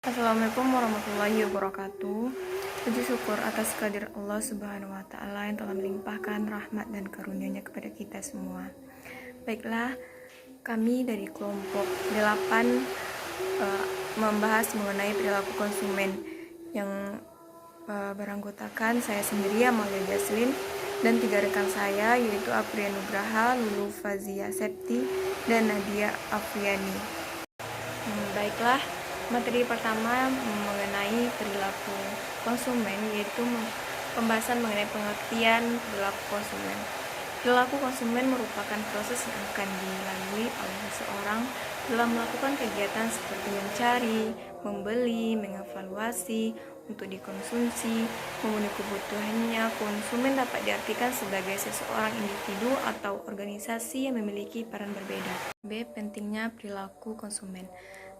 Assalamualaikum warahmatullahi wabarakatuh. Puji syukur atas kehadiran Allah Subhanahu wa Ta'ala yang telah melimpahkan rahmat dan karunia-Nya kepada kita semua. Baiklah, kami dari kelompok 8 membahas mengenai perilaku konsumen yang beranggotakan saya sendiri, Amalia Jaslin, dan 3 rekan saya, yaitu Apriya Nugraha, Lulu Fazia Septi, dan Nadia Afriani. Baiklah, materi pertama mengenai perilaku konsumen, yaitu pembahasan mengenai pengertian perilaku konsumen. Perilaku konsumen merupakan proses yang akan dilalui oleh seseorang dalam melakukan kegiatan seperti mencari, membeli, mengevaluasi, untuk dikonsumsi, memenuhi kebutuhannya. Konsumen dapat diartikan sebagai seseorang individu atau organisasi yang memiliki peran berbeda. B. Pentingnya perilaku konsumen.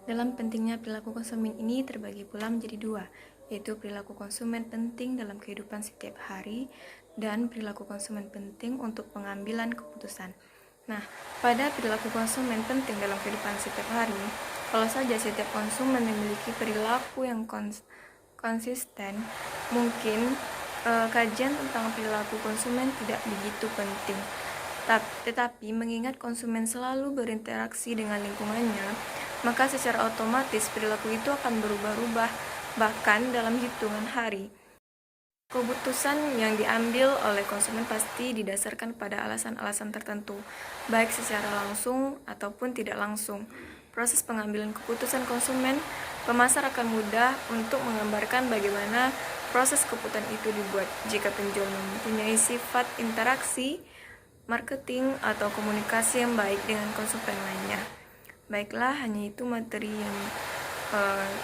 Dalam pentingnya perilaku konsumen ini terbagi pula menjadi 2, yaitu perilaku konsumen penting dalam kehidupan setiap hari dan perilaku konsumen penting untuk pengambilan keputusan. Nah, pada perilaku konsumen penting dalam kehidupan setiap hari, kalau saja setiap konsumen memiliki perilaku yang konsisten, mungkin kajian tentang perilaku konsumen tidak begitu penting. Tetapi mengingat konsumen selalu berinteraksi dengan lingkungannya, maka secara otomatis perilaku itu akan berubah-ubah, bahkan dalam hitungan hari. Keputusan yang diambil oleh konsumen pasti didasarkan pada alasan-alasan tertentu, baik secara langsung ataupun tidak langsung. Proses pengambilan keputusan konsumen, pemasar akan mudah untuk menggambarkan bagaimana proses keputusan itu dibuat jika penjual mempunyai sifat interaksi, marketing, atau komunikasi yang baik dengan konsumen lainnya. Baiklah, hanya itu materi yang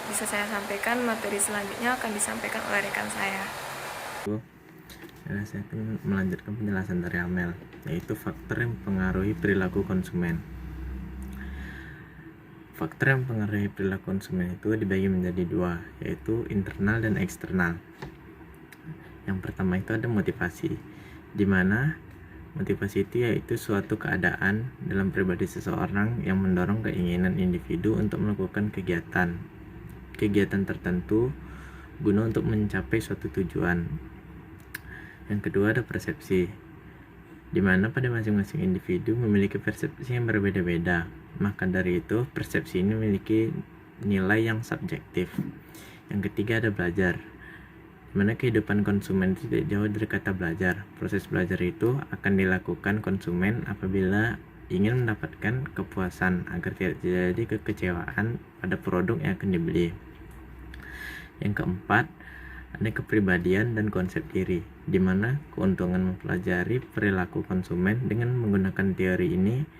bisa saya sampaikan. Materi selanjutnya akan disampaikan oleh rekan saya. Saya akan melanjutkan penjelasan dari Amel, yaitu faktor yang mempengaruhi perilaku konsumen. Faktor yang mempengaruhi perilaku konsumen itu dibagi menjadi 2, yaitu internal dan eksternal. Yang pertama itu ada motivasi, di mana motivasi itu yaitu suatu keadaan dalam pribadi seseorang yang mendorong keinginan individu untuk melakukan kegiatan tertentu guna untuk mencapai suatu tujuan. Yang kedua ada persepsi, di mana pada masing-masing individu memiliki persepsi yang berbeda-beda. Maka dari itu persepsi ini memiliki nilai yang subjektif. Yang ketiga ada belajar, di mana kehidupan konsumen tidak jauh dari kata belajar. Proses belajar itu akan dilakukan konsumen apabila ingin mendapatkan kepuasan agar tidak terjadi kekecewaan pada produk yang akan dibeli. Yang keempat, ada kepribadian dan konsep diri, di mana keuntungan mempelajari perilaku konsumen. Dengan menggunakan teori ini,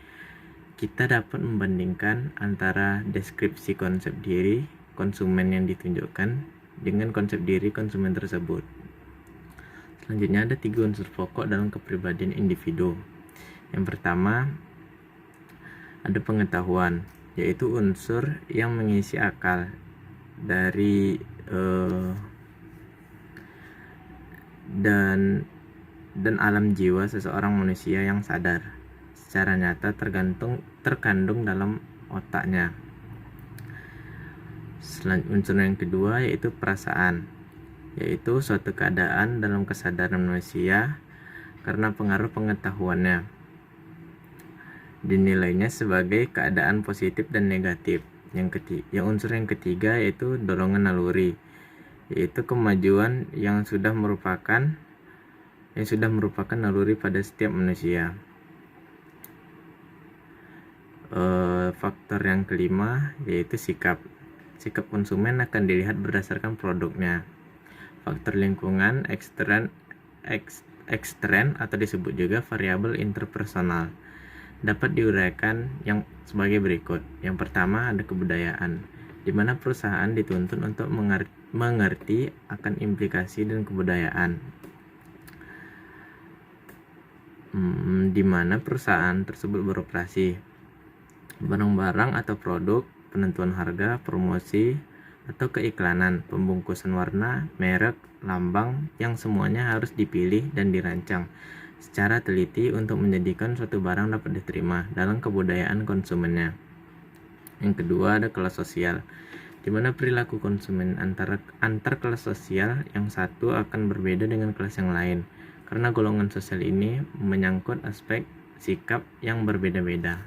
kita dapat membandingkan antara deskripsi konsep diri konsumen yang ditunjukkan dengan konsep diri konsumen tersebut. Selanjutnya ada 3 unsur pokok dalam kepribadian individu. Yang pertama ada pengetahuan, yaitu unsur yang mengisi akal dari dan alam jiwa seseorang manusia yang sadar secara nyata terkandung dalam otaknya. Unsur yang kedua yaitu perasaan, yaitu suatu keadaan dalam kesadaran manusia karena pengaruh pengetahuannya. Dinilainya sebagai keadaan positif dan negatif. Unsur yang ketiga yaitu dorongan naluri, yaitu kemajuan yang sudah merupakan naluri pada setiap manusia. Faktor yang kelima yaitu sikap konsumen akan dilihat berdasarkan produknya. Faktor lingkungan ekstern atau disebut juga variabel interpersonal dapat diuraikan yang sebagai berikut. Yang pertama ada kebudayaan, di mana perusahaan dituntut untuk mengerti akan implikasi dan kebudayaan di mana perusahaan tersebut beroperasi. Barang-barang atau produk, penentuan harga, promosi atau keiklanan, pembungkusan warna, merek, lambang, yang semuanya harus dipilih dan dirancang secara teliti untuk menjadikan suatu barang dapat diterima dalam kebudayaan konsumennya. Yang kedua ada kelas sosial, di mana perilaku konsumen antar kelas sosial yang satu akan berbeda dengan kelas yang lain, karena golongan sosial ini menyangkut aspek sikap yang berbeda-beda.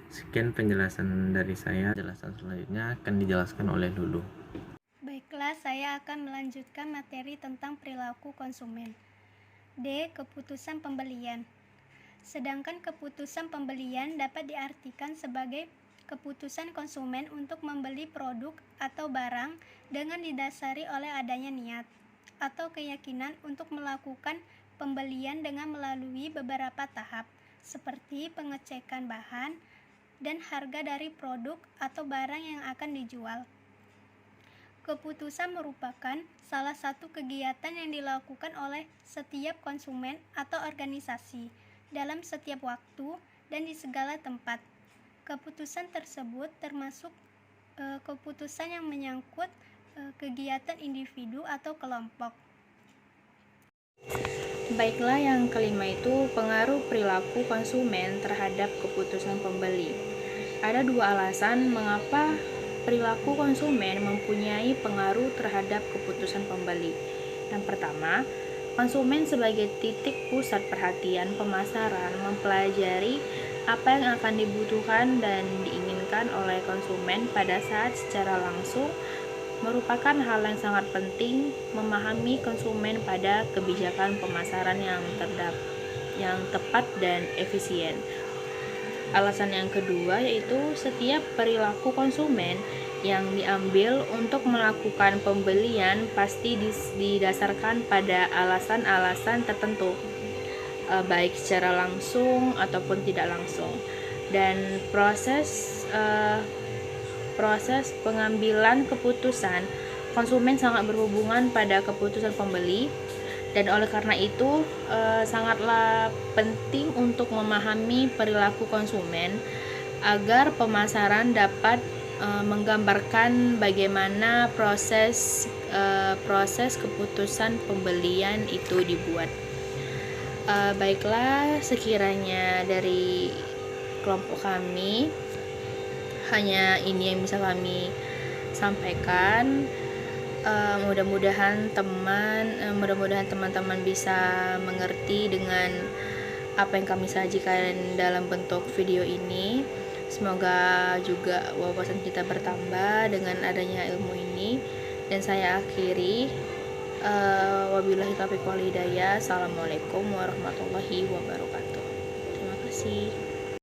Sekian penjelasan dari saya. Penjelasan selanjutnya akan dijelaskan oleh Lulu. Baiklah, saya akan melanjutkan materi tentang perilaku konsumen. D. Keputusan pembelian. Sedangkan keputusan pembelian dapat diartikan sebagai keputusan konsumen untuk membeli produk atau barang dengan didasari oleh adanya niat atau keyakinan untuk melakukan pembelian dengan melalui beberapa tahap, seperti pengecekan bahan dan harga dari produk atau barang yang akan dijual. Keputusan merupakan salah satu kegiatan yang dilakukan oleh setiap konsumen atau organisasi dalam setiap waktu dan di segala tempat. Keputusan tersebut termasuk keputusan yang menyangkut kegiatan individu atau kelompok. Baiklah, yang kelima itu pengaruh perilaku konsumen terhadap keputusan pembeli. Ada dua alasan mengapa perilaku konsumen mempunyai pengaruh terhadap keputusan pembeli. Yang pertama, konsumen sebagai titik pusat perhatian pemasaran mempelajari apa yang akan dibutuhkan dan diinginkan oleh konsumen pada saat secara langsung merupakan hal yang sangat penting memahami konsumen pada kebijakan pemasaran yang tepat dan efisien. Alasan yang kedua yaitu setiap perilaku konsumen yang diambil untuk melakukan pembelian pasti didasarkan pada alasan-alasan tertentu, baik secara langsung ataupun tidak langsung. Dan proses pengambilan keputusan konsumen sangat berhubungan pada keputusan pembeli, dan oleh karena itu sangatlah penting untuk memahami perilaku konsumen agar pemasaran dapat menggambarkan bagaimana proses keputusan pembelian itu dibuat. Baiklah, sekiranya dari kelompok kami hanya ini yang bisa kami sampaikan. Mudah-mudahan teman-teman bisa mengerti dengan apa yang kami sajikan dalam bentuk video ini. Semoga juga wawasan kita bertambah dengan adanya ilmu ini. Dan saya akhiri, wabillahi taufiq wal hidayah. Assalamualaikum warahmatullahi wabarakatuh. Terima kasih.